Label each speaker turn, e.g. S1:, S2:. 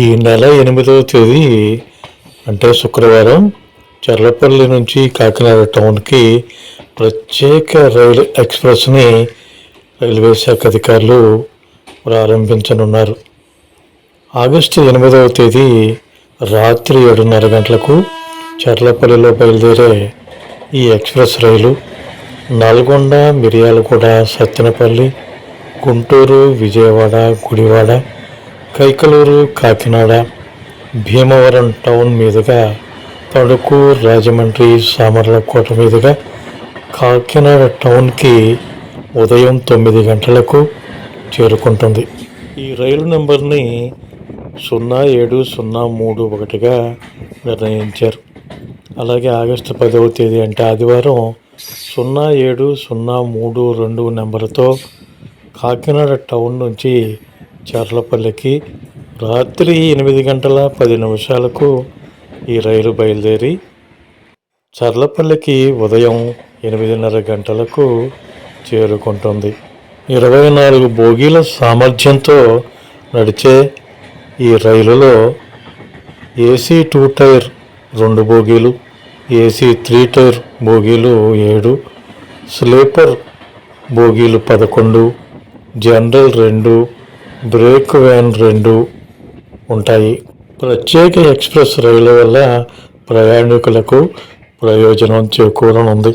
S1: ఈ నెల 8వ తేదీ అంటే శుక్రవారం చర్లపల్లి నుంచి కాకినాడ టౌన్కి ప్రత్యేక రైలు ఎక్స్ప్రెస్ని రైల్వే శాఖ అధికారులు ప్రారంభించనున్నారు. ఆగస్టు 8వ తేదీ రాత్రి 7:30 గంటలకు చర్లపల్లిలో బయలుదేరే ఈ ఎక్స్ప్రెస్ రైలు నల్గొండ, మిర్యాలగూడ, సత్తెనపల్లి, గుంటూరు, విజయవాడ, గుడివాడ, కైకలూరు, కాకినాడ, భీమవరం టౌన్ మీదుగా తణుకు, రాజమండ్రి, సామర్లకోట మీదుగా కాకినాడ టౌన్కి ఉదయం 9 గంటలకు చేరుకుంటుంది. ఈ రైలు నెంబర్ని 07031గా నిర్ణయించారు. అలాగే ఆగస్టు 10వ తేదీ అంటే ఆదివారం 07032 నెంబర్తో కాకినాడ టౌన్ నుంచి చర్లపల్లికి రాత్రి 8:10 ఈ రైలు బయలుదేరి చర్లపల్లికి ఉదయం 8:30 గంటలకు చేరుకుంటుంది. 24 బోగీల సామర్థ్యంతో నడిచే ఈ రైలులో ఏసీ 2 టైర్ 2 బోగీలు, ఏసీ 3 టైర్ బోగీలు 7, స్లీపర్ బోగీలు 11, జనరల్ 2, బ్రేక్ వ్యాన్ 2 ఉంటాయి. ప్రత్యేక ఎక్స్ప్రెస్ రైలు వల్ల ప్రయాణికులకు ప్రయోజనం చేకూరనుంది.